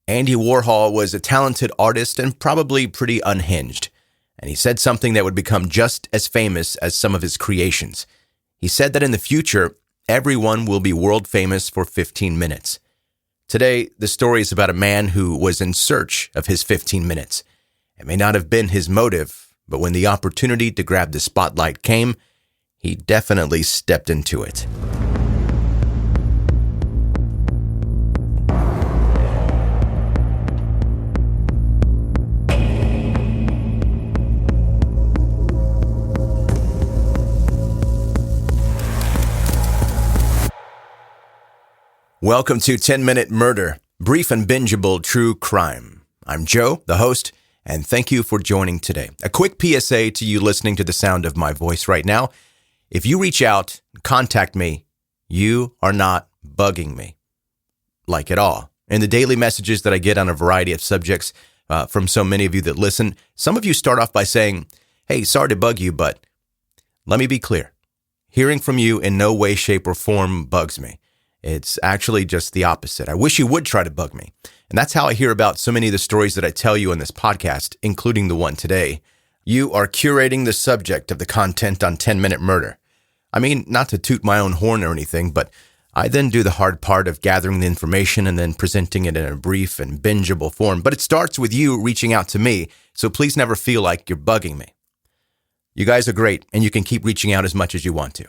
Andy Warhol was a talented artist and probably pretty unhinged, and he said something that would become just as famous as some of his creations. He said that in the future, everyone will be world famous for 15 minutes. Today, the story is about a man who was in search of his 15 minutes. It may not have been his motive, but when the opportunity to grab the spotlight came, he definitely stepped into it. Welcome to 10-Minute Murder, brief and bingeable true crime. I'm Joe, the host, and thank you for joining today. A quick PSA to you listening to the sound of my voice right now. If you reach out, contact me, you are not bugging me. Like at all. In the daily messages that I get on a variety of subjects from so many of you that listen, some of you start off by saying, hey, sorry to bug you, but let me be clear. Hearing from you in no way, shape, or form bugs me. It's actually just the opposite. I wish you would try to bug me. And that's how I hear about so many of the stories that I tell you in this podcast, including the one today. You are curating the subject of the content on 10-Minute Murder. I mean, not to toot my own horn or anything, but I then do the hard part of gathering the information and then presenting it in a brief and bingeable form. But it starts with you reaching out to me, so please never feel like you're bugging me. You guys are great, and you can keep reaching out as much as you want to.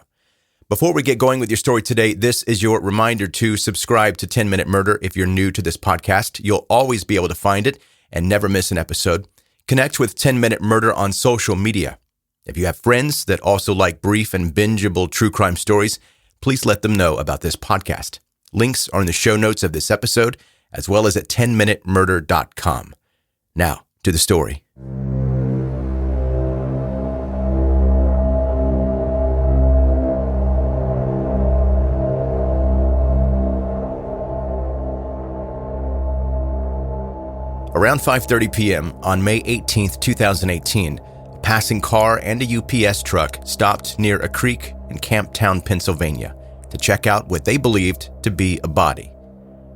Before we get going with your story today, this is your reminder to subscribe to 10-Minute Murder if you're new to this podcast. You'll always be able to find it and never miss an episode. Connect with 10-Minute Murder on social media. If you have friends that also like brief and bingeable true crime stories, please let them know about this podcast. Links are in the show notes of this episode, as well as at 10minutemurder.com. Now, to the story. Around 5:30 p.m. on May 18, 2018, a passing car and a UPS truck stopped near a creek in Camptown, Pennsylvania, to check out what they believed to be a body.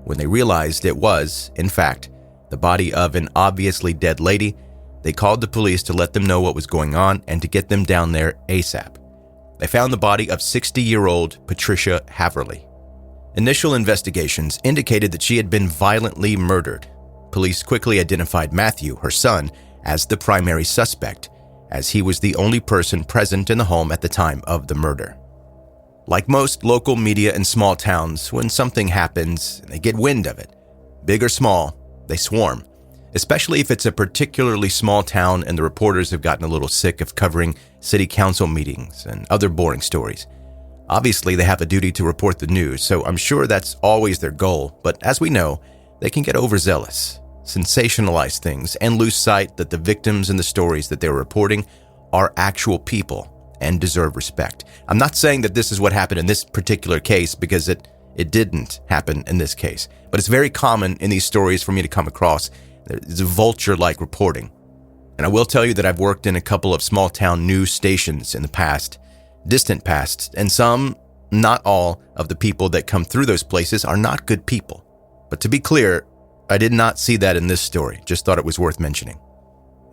When they realized it was, in fact, the body of an obviously dead lady, they called the police to let them know what was going on and to get them down there ASAP. They found the body of 60-year-old Patricia Haverly. Initial investigations indicated that she had been violently murdered. Police quickly identified Matthew, her son, as the primary suspect, as he was the only person present in the home at the time of the murder. Like most local media in small towns, when something happens and they get wind of it, big or small, they swarm, especially if it's a particularly small town and the reporters have gotten a little sick of covering city council meetings and other boring stories. Obviously, they have a duty to report the news, so I'm sure that's always their goal, but as we know, they can get overzealous, sensationalize things, and lose sight that the victims in the stories that they're reporting are actual people and deserve respect. I'm not saying that this is what happened in this particular case because it didn't happen in this case, but it's very common in these stories for me to come across. It's a vulture-like reporting. And I will tell you that I've worked in a couple of small-town news stations in the past, distant past, and some, not all, of the people that come through those places are not good people. But to be clear, I did not see that in this story, just thought it was worth mentioning.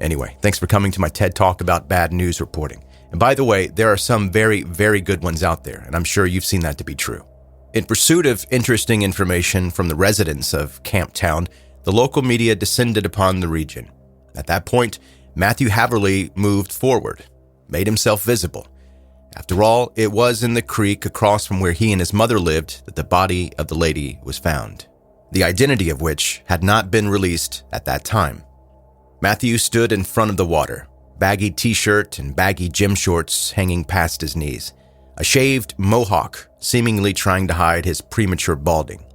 Anyway, thanks for coming to my TED Talk about bad news reporting. And by the way, there are some very, very good ones out there, and I'm sure you've seen that to be true. In pursuit of interesting information from the residents of Camptown, the local media descended upon the region. At that point, Matthew Haverly moved forward, made himself visible. After all, it was in the creek across from where he and his mother lived that the body of the lady was found, the identity of which had not been released at that time. Matthew stood in front of the water, baggy t-shirt and baggy gym shorts hanging past his knees, a shaved mohawk seemingly trying to hide his premature balding.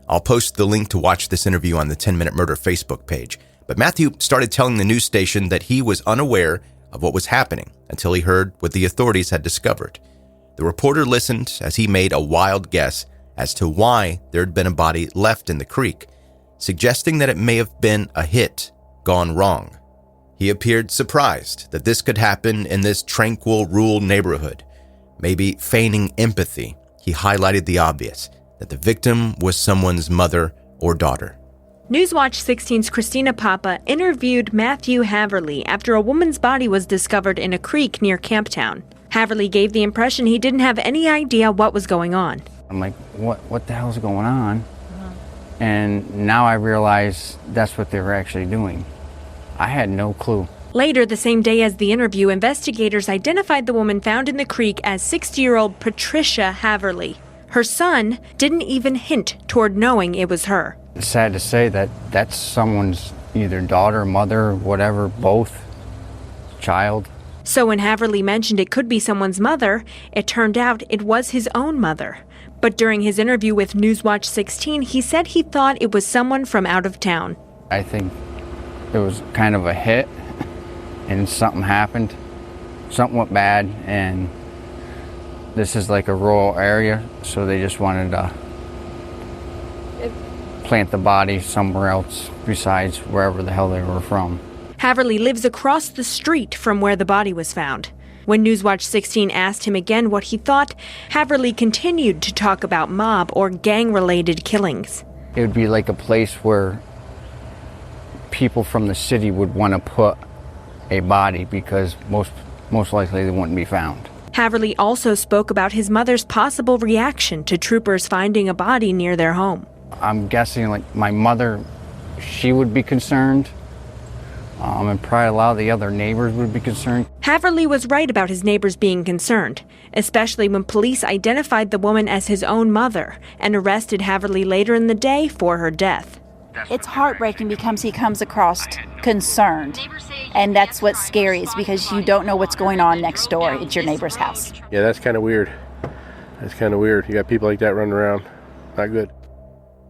I'll post the link to watch this interview on the 10-Minute Murder Facebook page, but Matthew started telling the news station that he was unaware of what was happening until he heard what the authorities had discovered. The reporter listened as he made a wild guess as to why there had been a body left in the creek, suggesting that it may have been a hit gone wrong. He appeared surprised that this could happen in this tranquil rural neighborhood. Maybe feigning empathy, he highlighted the obvious, that the victim was someone's mother or daughter. Newswatch 16's Christina Papa interviewed Matthew Haverly after a woman's body was discovered in a creek near Camptown. Haverly gave the impression he didn't have any idea what was going on. I'm like, what the hell's going on? And now I realize that's what they were actually doing. I had no clue. Later, the same day as the interview, investigators identified the woman found in the creek as 60-year-old Patricia Haverly. Her son didn't even hint toward knowing it was her. It's sad to say that that's someone's either daughter, mother, whatever, both, child. So when Haverly mentioned it could be someone's mother, it turned out it was his own mother. But during his interview with Newswatch 16, he said he thought it was someone from out of town. I think it was kind of a hit, and something happened. Something went bad, and this is like a rural area, so they just wanted to plant the body somewhere else besides wherever the hell they were from. Haverly lives across the street from where the body was found. When Newswatch 16 asked him again what he thought, Haverly continued to talk about mob or gang-related killings. It would be like a place where people from the city would want to put a body because most likely they wouldn't be found. Haverly also spoke about his mother's possible reaction to troopers finding a body near their home. I'm guessing like my mother, she would be concerned. And probably a lot of the other neighbors would be concerned. Haverly was right about his neighbors being concerned, especially when police identified the woman as his own mother and arrested Haverly later in the day for her death. It's heartbreaking because he comes across concerned, and that's what's scary is because you don't know what's going on next door at your neighbor's house. Yeah, that's kind of weird. You got people like that running around. Not good.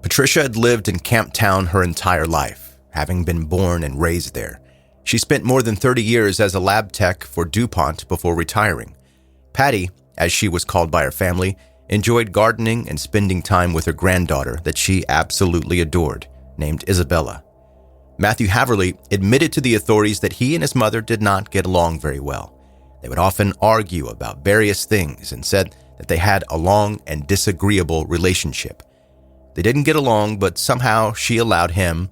Patricia had lived in Camptown her entire life, having been born and raised there. She spent more than 30 years as a lab tech for DuPont before retiring. Patty, as she was called by her family, enjoyed gardening and spending time with her granddaughter that she absolutely adored, named Isabella. Matthew Haverly admitted to the authorities that he and his mother did not get along very well. They would often argue about various things and said that they had a long and disagreeable relationship. They didn't get along, but somehow she allowed him,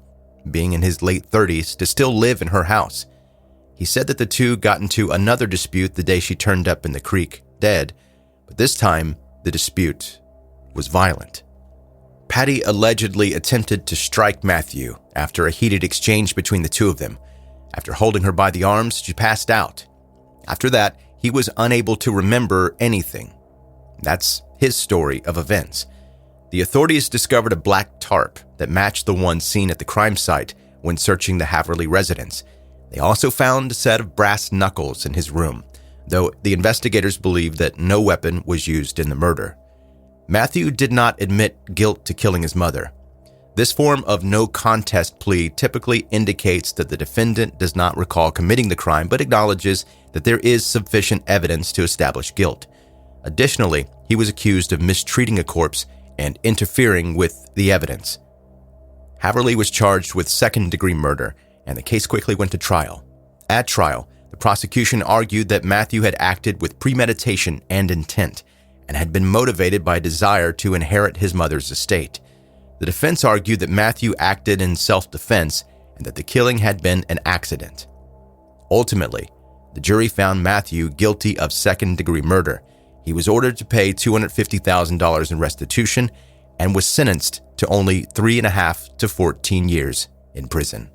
being in his late 30s, to still live in her house. He said that the two got into another dispute the day she turned up in the creek, dead, but this time the dispute was violent. Patty allegedly attempted to strike Matthew after a heated exchange between the two of them. After holding her by the arms, she passed out. After that, he was unable to remember anything. That's his story of events. The authorities discovered a black tarp that matched the one seen at the crime site when searching the Haverly residence. They also found a set of brass knuckles in his room, though the investigators believe that no weapon was used in the murder. Matthew did not admit guilt to killing his mother. This form of no contest plea typically indicates that the defendant does not recall committing the crime but acknowledges that there is sufficient evidence to establish guilt. Additionally, he was accused of mistreating a corpse and interfering with the evidence. Haverly was charged with second-degree murder, and the case quickly went to trial. At trial, the prosecution argued that Matthew had acted with premeditation and intent, and had been motivated by a desire to inherit his mother's estate. The defense argued that Matthew acted in self-defense and that the killing had been an accident. Ultimately, the jury found Matthew guilty of second-degree murder. He was ordered to pay $250,000 in restitution and was sentenced to only 3.5 to 14 years in prison.